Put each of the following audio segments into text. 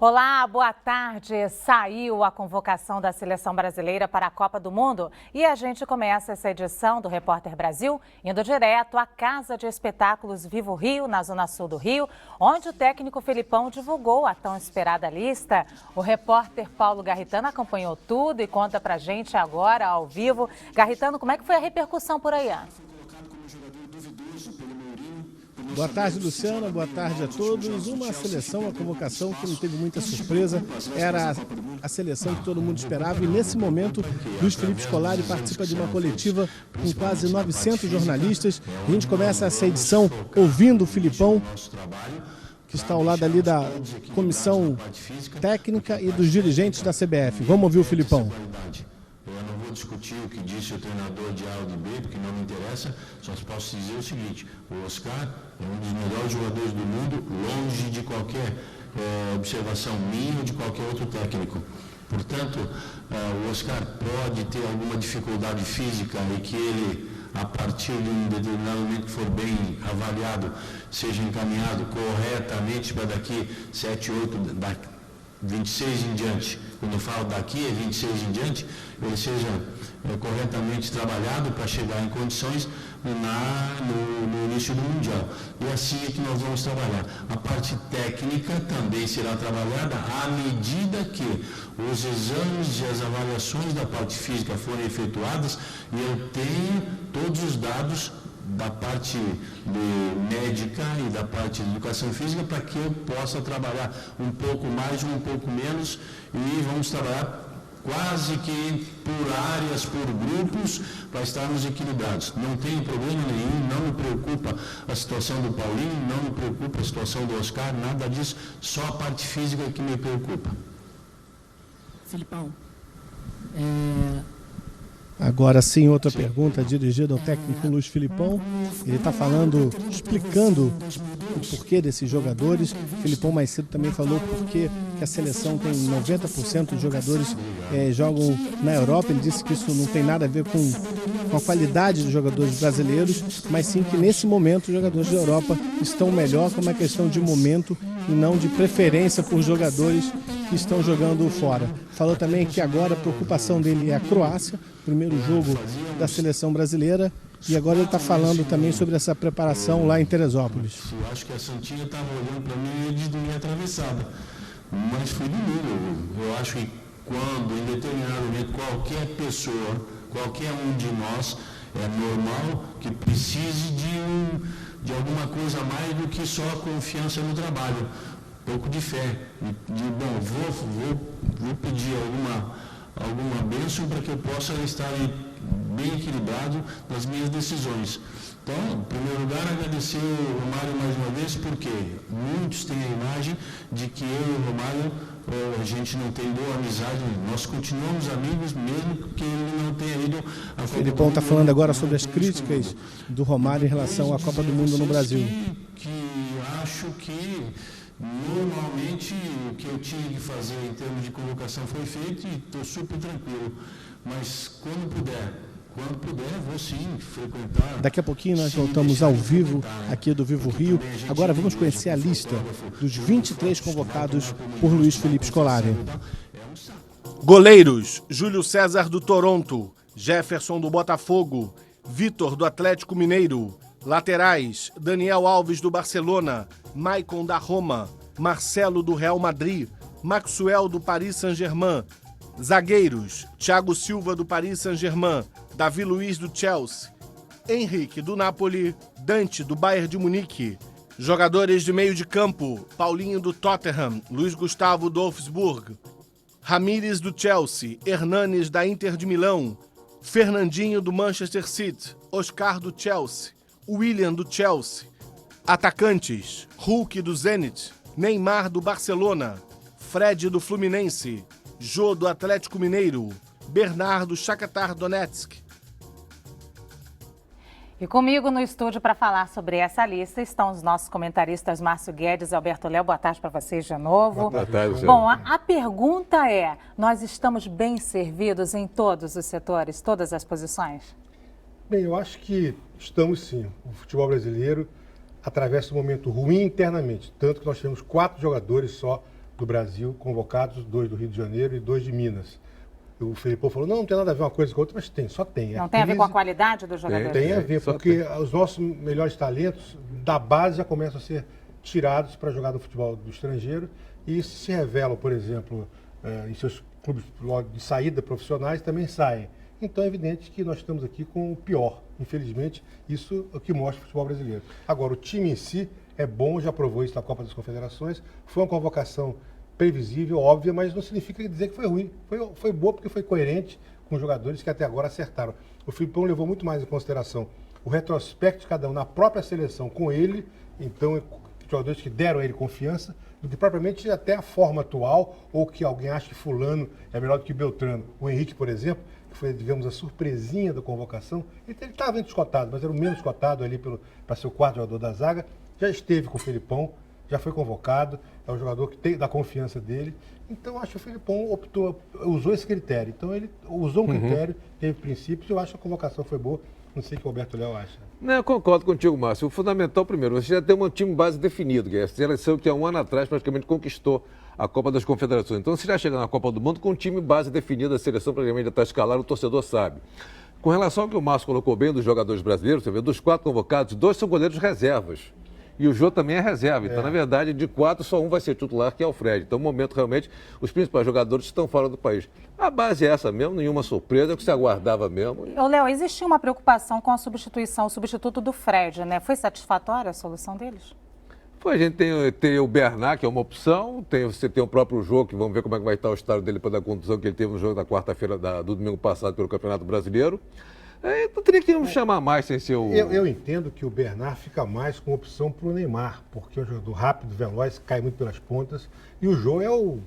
Olá, boa tarde. Saiu a convocação da Seleção Brasileira para a Copa do Mundo e a gente começa essa edição do Repórter Brasil indo direto à Casa de Espetáculos Vivo Rio, na Zona Sul do Rio, onde o técnico Filipão divulgou a tão esperada lista. O repórter Paulo Garritano acompanhou tudo e conta pra gente agora, ao vivo. Garritano, como é que foi a repercussão por aí? Boa tarde, Luciana. Boa tarde a todos. Uma seleção, uma convocação que não teve muita surpresa. Era a seleção que todo mundo esperava. E nesse momento, Luiz Felipe Scolari participa de uma coletiva com quase 900 jornalistas. A gente começa essa edição ouvindo o Filipão, que está ao lado ali da comissão técnica e dos dirigentes da CBF. Vamos ouvir o Filipão. Eu não vou discutir o que disse o treinador de A ou de B, porque não me interessa, só posso dizer o seguinte: o Oscar é um dos melhores jogadores do mundo, longe de qualquer observação minha ou de qualquer outro técnico. Portanto, o Oscar pode ter alguma dificuldade física e que ele, a partir de um determinado momento que for bem avaliado, seja encaminhado corretamente para daqui 7, 8, 26 em diante. Quando eu falo daqui, é 26 em diante, ele seja corretamente trabalhado para chegar em condições no início do Mundial. E assim é que nós vamos trabalhar. A parte técnica também será trabalhada à medida que os exames e as avaliações da parte física forem efetuadas e eu tenha todos os dados da parte médica e da parte de educação física para que eu possa trabalhar um pouco mais ou um pouco menos e vamos trabalhar quase que por áreas, por grupos, para estarmos equilibrados. Não tenho problema nenhum, não me preocupa a situação do Paulinho, não me preocupa a situação do Oscar, nada disso, só a parte física que me preocupa. Filipão, Agora sim, outra pergunta dirigida ao técnico Luiz Filipão. Ele está falando, explicando o porquê desses jogadores. Filipão mais cedo também falou porque que a seleção tem 90% de jogadores jogam na Europa. Ele disse que isso não tem nada a ver com a qualidade dos jogadores brasileiros, mas sim que nesse momento os jogadores da Europa estão melhor, com uma questão de momento e não de preferência por jogadores que estão jogando fora. Falou também que agora a preocupação dele é a Croácia, primeiro jogo da seleção brasileira, e agora ele está falando também sobre essa preparação lá em Teresópolis. Eu acho que a Santinha estava olhando para mim e de minha atravessada, mas fui do número. Eu acho que quando, em determinado momento, qualquer pessoa, qualquer um de nós, é normal que precise de alguma coisa a mais do que só a confiança no trabalho. Um pouco de fé. Vou pedir alguma bênção para que eu possa estar bem equilibrado nas minhas decisões. Então, em primeiro lugar, agradecer o Romário mais uma vez, porque muitos têm a imagem de que eu e o Romário, a gente não tem boa amizade, nós continuamos amigos, mesmo que ele não tenha ido à Copa. O Filipão está falando agora sobre as críticas do Romário em relação à Copa do Mundo no Brasil. Que acho que normalmente o que eu tinha que fazer em termos de convocação foi feito e estou super tranquilo. Mas quando puder, vou sim frequentar. Daqui a pouquinho nós voltamos ao vivo aqui do Vivo Rio. Agora vamos conhecer a lista dos 23 convocados por Luiz Felipe Scolari. Goleiros: Júlio César do Toronto, Jefferson do Botafogo, Vitor do Atlético Mineiro. Laterais: Daniel Alves do Barcelona, Maicon da Roma, Marcelo do Real Madrid, Maxwell do Paris Saint-Germain. Zagueiros: Thiago Silva do Paris Saint-Germain, Davi Luiz do Chelsea, Henrique do Napoli, Dante do Bayern de Munique. Jogadores de meio de campo: Paulinho do Tottenham, Luiz Gustavo do Wolfsburg, Ramírez do Chelsea, Hernanes da Inter de Milão, Fernandinho do Manchester City, Oscar do Chelsea, William do Chelsea. Atacantes: Hulk do Zenit, Neymar do Barcelona, Fred do Fluminense, Jô do Atlético Mineiro, Bernardo do Shakhtar Donetsk. E comigo no estúdio para falar sobre essa lista estão os nossos comentaristas Márcio Guedes e Alberto Léo. Boa tarde para vocês de novo. Boa tarde. Bom, a pergunta é, nós estamos bem servidos em todos os setores, todas as posições? Bem, eu acho que estamos sim. O futebol brasileiro atravessa um momento ruim internamente, tanto que nós temos 4 jogadores só do Brasil convocados, 2 do Rio de Janeiro e 2 de Minas. O Felipão falou, não tem nada a ver uma coisa com outra, mas tem, só tem. Não tem a ver com a qualidade dos jogadores? Tem a ver, porque os nossos melhores talentos da base já começam a ser tirados para jogar no futebol do estrangeiro e isso se revelam, por exemplo, em seus clubes de saída profissionais também saem. Então é evidente que nós estamos aqui com o pior. Infelizmente, isso é o que mostra o futebol brasileiro. Agora, o time em si é bom, já provou isso na Copa das Confederações, foi uma convocação previsível, óbvia, mas não significa dizer que foi ruim. Foi boa porque foi coerente com os jogadores que até agora acertaram. O Felipão levou muito mais em consideração o retrospecto de cada um na própria seleção com ele, então jogadores que deram a ele confiança, do que propriamente até a forma atual, ou que alguém acha que fulano é melhor do que Beltrano. O Henrique, por exemplo, que foi, digamos, a surpresinha da convocação, ele estava entre os cotados, mas era o menos cotado ali para ser o quarto jogador da zaga, já esteve com o Felipão, já foi convocado, é um jogador que tem da confiança dele. Então, acho que o Felipão usou esse critério. Então, ele usou um critério, teve princípios, eu acho que a convocação foi boa. Não sei o que o Roberto Léo acha. Não, eu concordo contigo, Márcio. O fundamental, primeiro, você já tem um time base definido, que é a seleção que há um ano atrás praticamente conquistou a Copa das Confederações. Então, você já chega na Copa do Mundo com um time base definido, a seleção praticamente já está escalada, o torcedor sabe. Com relação ao que o Márcio colocou bem dos jogadores brasileiros, você vê, dos 4 convocados, 2 são goleiros reservas. E o Jô também é reserva. Então, na verdade, de 4, só um vai ser titular, que é o Fred. Então, no momento, realmente, os principais jogadores estão fora do país. A base é essa mesmo, nenhuma surpresa, é o que se aguardava mesmo. Ô, Léo, existia uma preocupação com a substituição, o substituto do Fred, né? Foi satisfatória a solução deles? Foi, a gente tem o Bernat, que é uma opção, você tem o próprio Jô, que vamos ver como é que vai estar o estado dele depois da contusão que ele teve no jogo da quarta-feira do domingo passado pelo Campeonato Brasileiro. Não teria que chamar mais sem ser o... Eu entendo que o Bernat fica mais com opção para o Neymar, porque é um jogador rápido, veloz, cai muito pelas pontas. E o Jô é o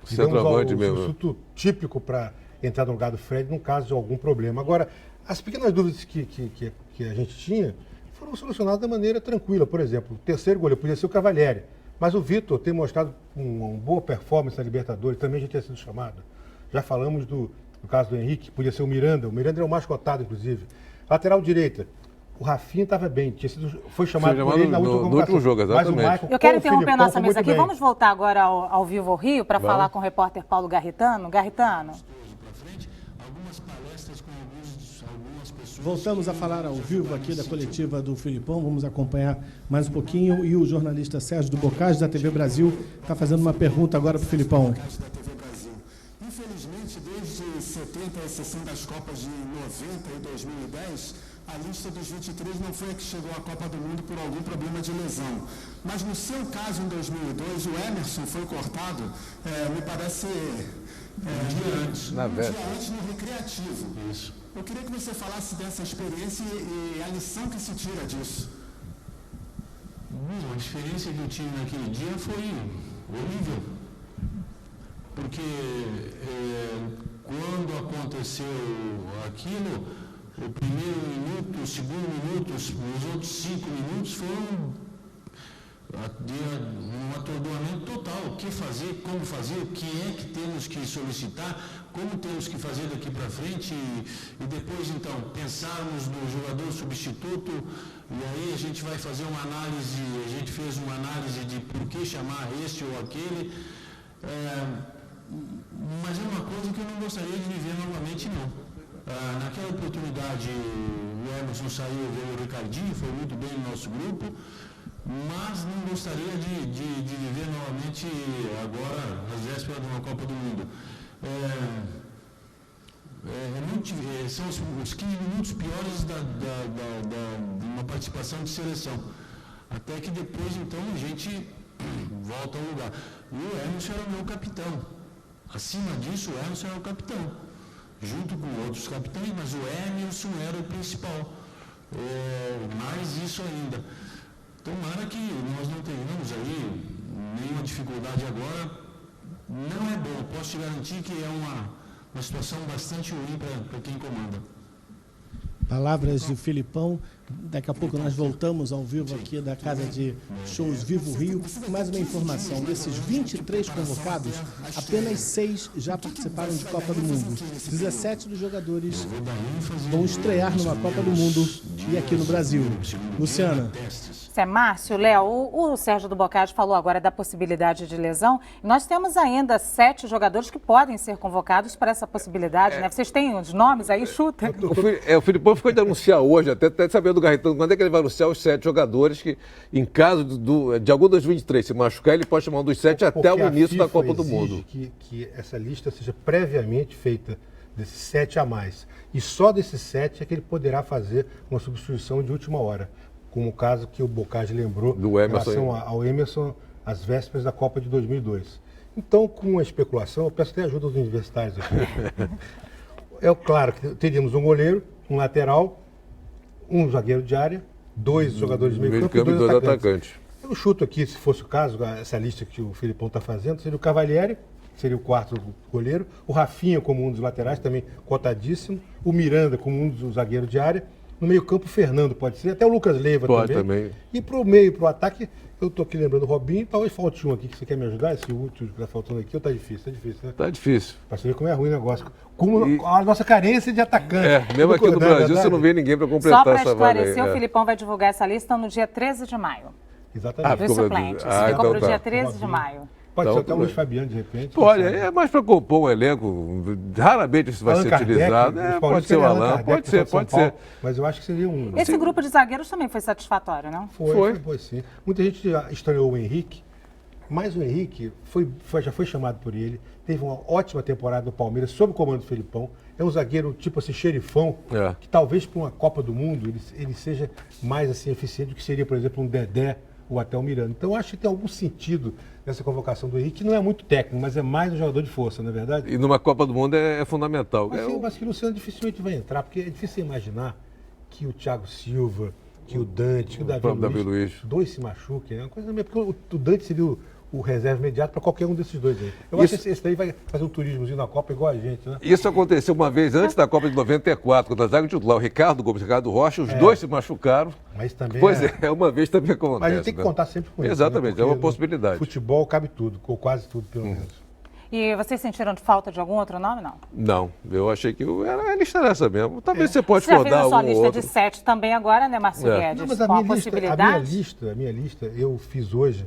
substituto típico para entrar no lugar do Fred, no caso de algum problema. Agora, as pequenas dúvidas que a gente tinha foram solucionadas da maneira tranquila. Por exemplo, o terceiro goleiro podia ser o Cavalieri, mas o Vitor tem mostrado uma boa performance na Libertadores, também já tinha sido chamado. Já falamos no caso do Henrique, podia ser o Miranda era o mais cotado, inclusive. Lateral direita, o Rafinha estava bem, foi chamado por ele na última convocação. No jogo, exatamente. Eu quero interromper nossa mesa aqui, vamos voltar agora ao Vivo Rio para falar com o repórter Paulo Garritano. Garritano. Voltamos a falar ao vivo aqui da coletiva do Felipão, vamos acompanhar mais um pouquinho e o jornalista Sérgio do Bocage, da TV Brasil, está fazendo uma pergunta agora para o Felipão. Infelizmente, desde 70, a exceção das Copas de 90 e 2010, a lista dos 23 não foi a que chegou à Copa do Mundo por algum problema de lesão. Mas no seu caso, em 2002, o Emerson foi cortado, me parece, um dia antes no Recreativo. Isso. Eu queria que você falasse dessa experiência e a lição que se tira disso. A experiência que eu tive naquele dia foi horrível. Porque quando aconteceu aquilo, o primeiro minuto, o segundo minuto, os outros 5 minutos foram um atordoamento total. O que fazer, como fazer, o que é que temos que solicitar, como temos que fazer daqui para frente e depois, então, pensarmos no jogador substituto e aí a gente vai fazer uma análise, a gente fez uma análise de por que chamar este ou aquele. Mas é uma coisa que eu não gostaria de viver novamente, não. Naquela oportunidade, o Emerson saiu, veio o Ricardinho, foi muito bem no nosso grupo, mas não gostaria de viver novamente agora, às vésperas de uma Copa do Mundo. São os 15 minutos piores de uma participação de seleção. Até que depois, então, a gente volta ao lugar. E o Emerson era o meu capitão. Acima disso, o Emerson era o capitão, junto com outros capitães, mas o Emerson era o principal. Mais isso ainda. Tomara que nós não tenhamos aí nenhuma dificuldade agora. Não é bom, posso te garantir que é uma situação bastante ruim para quem comanda. Palavras de Felipão. Daqui a pouco nós voltamos ao vivo aqui da Casa de Shows Vivo Rio. Mais uma informação, desses 23 convocados, apenas 6 já participaram de Copa do Mundo. 17 dos jogadores vão estrear numa Copa do Mundo e aqui no Brasil. Luciana. Márcio, Léo, o Sérgio do Boccaccio falou agora da possibilidade de lesão. Nós temos ainda 7 jogadores que podem ser convocados para essa possibilidade, né? Vocês têm os nomes aí? Chuta. O Filipão ficou de anunciar hoje, até saber do Garretão, quando é que ele vai anunciar os 7 jogadores que, em caso de algum dos 23 se machucar, ele pode chamar um dos 7 até o início da Copa do Mundo. Que essa lista seja previamente feita desses 7 a mais. E só desses 7 é que ele poderá fazer uma substituição de última hora. Como o caso que o Boccaccio lembrou do Emerson, em relação ao Emerson, às vésperas da Copa de 2002. Então, com a especulação, eu peço até ajuda dos universitários aqui. É claro que teríamos um goleiro, um lateral, um zagueiro de área, 2 jogadores de meio campo e 2 atacantes. Eu chuto aqui, se fosse o caso, essa lista que o Filipão está fazendo, seria o Cavalieri, seria o 4º goleiro, o Rafinha como um dos laterais, também cotadíssimo, o Miranda como um dos zagueiros de área, no meio campo o Fernando pode ser, até o Lucas Leiva também. E para o meio, para o ataque, eu estou aqui lembrando o Robinho, talvez falte um aqui, que você quer me ajudar, esse último que está faltando aqui, ou está difícil, né? Está difícil. Para você ver como é ruim o negócio. Como a nossa carência de atacante. Mesmo aqui no Brasil você não vê ninguém para completar essa vaga. Só para esclarecer, o Filipão vai divulgar essa lista no dia 13 de maio. Exatamente. Dos suplentes. Ficou para o dia 13 de maio. Pode ser até o Luiz Fabiano, de repente. Pode, é mais para compor um elenco. Raramente isso vai ser utilizado. Pode ser o Alan, pode ser. Mas eu acho que seria um... Esse grupo de zagueiros também foi satisfatório, não? Foi sim. Muita gente estranhou o Henrique, mas o Henrique já foi chamado por ele, teve uma ótima temporada no Palmeiras, sob o comando do Felipão. É um zagueiro tipo assim, xerifão, que talvez para uma Copa do Mundo ele seja mais assim, eficiente do que seria, por exemplo, um Dedé ou até o Miranda. Então, eu acho que tem algum sentido nessa convocação do Henrique, que não é muito técnico, mas é mais um jogador de força, não é verdade? E numa Copa do Mundo é fundamental. Mas que o Luciano dificilmente vai entrar, porque é difícil imaginar que o Thiago Silva, que o Dante, que o Davi Luiz, 2 se machuquem. É uma coisa mesmo, porque o Dante seria o reserva imediato para qualquer um desses 2 aí. Eu acho que esse daí vai fazer um turismozinho na Copa igual a gente, né? Isso aconteceu uma vez antes da Copa de 94, quando a zaga titular, o Ricardo Gomes e o Ricardo Rocha, os 2 se machucaram. Mas também uma vez também acontece. Mas a gente tem que contar sempre com isso. Exatamente, né? É uma possibilidade. Futebol cabe tudo, ou quase tudo, pelo menos. E vocês sentiram falta de algum outro nome, não? Não, eu achei que a lista era essa mesmo. Talvez você pode rodar algum outro. Você já fez a sua lista de 7 também agora, né, Márcio Guedes? Não, mas a minha lista, eu fiz hoje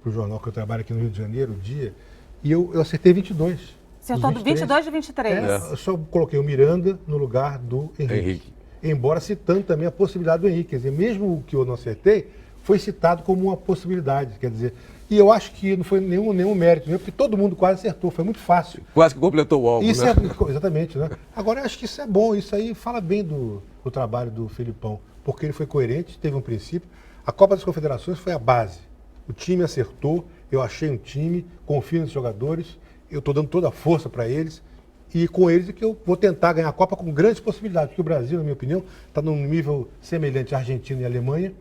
para o jornal que eu trabalho aqui no Rio de Janeiro, o Dia, e eu acertei 22. Acertou do 22 de 23. Eu só coloquei o Miranda no lugar do Henrique. Embora citando também a possibilidade do Henrique. Quer dizer, mesmo o que eu não acertei, foi citado como uma possibilidade. Quer dizer, e eu acho que não foi nenhum mérito, porque todo mundo quase acertou, foi muito fácil. Quase que completou o álbum, isso né? Exatamente, né? Agora, eu acho que isso é bom, isso aí fala bem do trabalho do Felipão, porque ele foi coerente, teve um princípio. A Copa das Confederações foi a base. O time acertou, eu achei um time, confio nos jogadores, eu estou dando toda a força para eles, e com eles é que eu vou tentar ganhar a Copa com grandes possibilidades, porque o Brasil, na minha opinião, está num nível semelhante à Argentina e à Alemanha,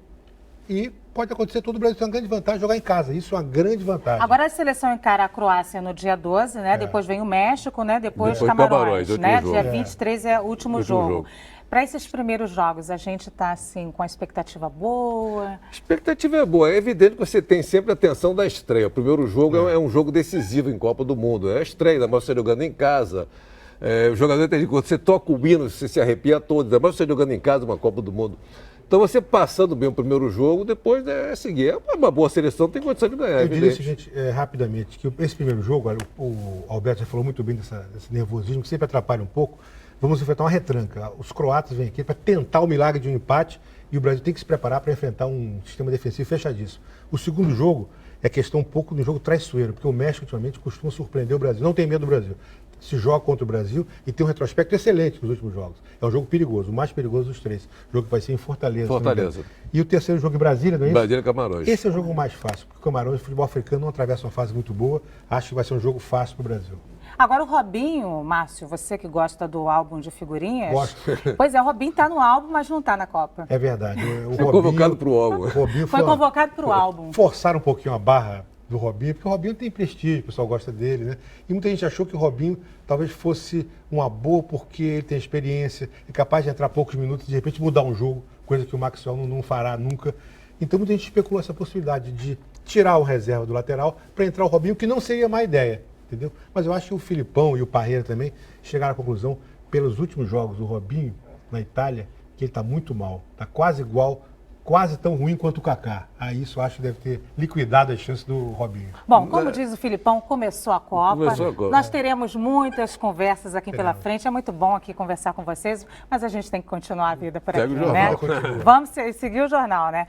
e pode acontecer, todo o Brasil tem uma grande vantagem jogar em casa. Isso é uma grande vantagem. Agora a seleção encara a Croácia no dia 12, né? Depois vem o México, né? Depois Camarões, né? Dia 23 é o último jogo. Para esses primeiros jogos, a gente está assim, com a expectativa boa? A expectativa é boa. É evidente que você tem sempre a atenção da estreia. O primeiro jogo é um jogo decisivo em Copa do Mundo. É a estreia, ainda mais você jogando em casa. O jogador tem quando você toca o hino, você se arrepia todo. Ainda mais você jogando em casa uma Copa do Mundo. Então você passando bem o primeiro jogo, depois é seguir. É uma boa seleção, tem condição de ganhar. Eu diria o seguinte, rapidamente, que esse primeiro jogo, o Alberto já falou muito bem desse nervosismo, que sempre atrapalha um pouco. Vamos enfrentar uma retranca. Os croatas vêm aqui para tentar o milagre de um empate e o Brasil tem que se preparar para enfrentar um sistema defensivo fechadíssimo. O segundo jogo é questão um pouco do jogo traiçoeiro, porque o México ultimamente costuma surpreender o Brasil, não tem medo do Brasil. Se joga contra o Brasil e tem um retrospecto excelente nos últimos jogos. É um jogo perigoso, o mais perigoso dos 3. O jogo que vai ser em Fortaleza. E o terceiro jogo em Brasília, não é isso? Brasília e Camarões. Esse é o jogo mais fácil, porque o Camarões, o futebol africano, não atravessa uma fase muito boa. Acho que vai ser um jogo fácil para o Brasil. Agora o Robinho, Márcio, você que gosta do álbum de figurinhas. Gosto. Pois é, o Robinho está no álbum, mas não está na Copa. É verdade. Foi convocado para o álbum. Foi convocado para o álbum. Forçaram um pouquinho a barra do Robinho, porque o Robinho tem prestígio, o pessoal gosta dele, né? E muita gente achou que o Robinho talvez fosse uma boa porque ele tem experiência, é capaz de entrar poucos minutos e de repente mudar um jogo, coisa que o Maxwell não fará nunca. Então muita gente especulou essa possibilidade de tirar o reserva do lateral para entrar o Robinho, que não seria má ideia, entendeu? Mas eu acho que o Filipão e o Parreira também chegaram à conclusão, pelos últimos jogos do Robinho na Itália, que ele está muito mal, está quase igual quase tão ruim quanto o Kaká. Aí isso acho que deve ter liquidado as chances do Robinho. Bom, como diz o Filipão, começou a Copa. Começou a Copa. Nós teremos muitas conversas aqui pela frente. É muito bom aqui conversar com vocês, mas a gente tem que continuar a vida por Segue aqui, o né? jornal. Vamos seguir o jornal, né?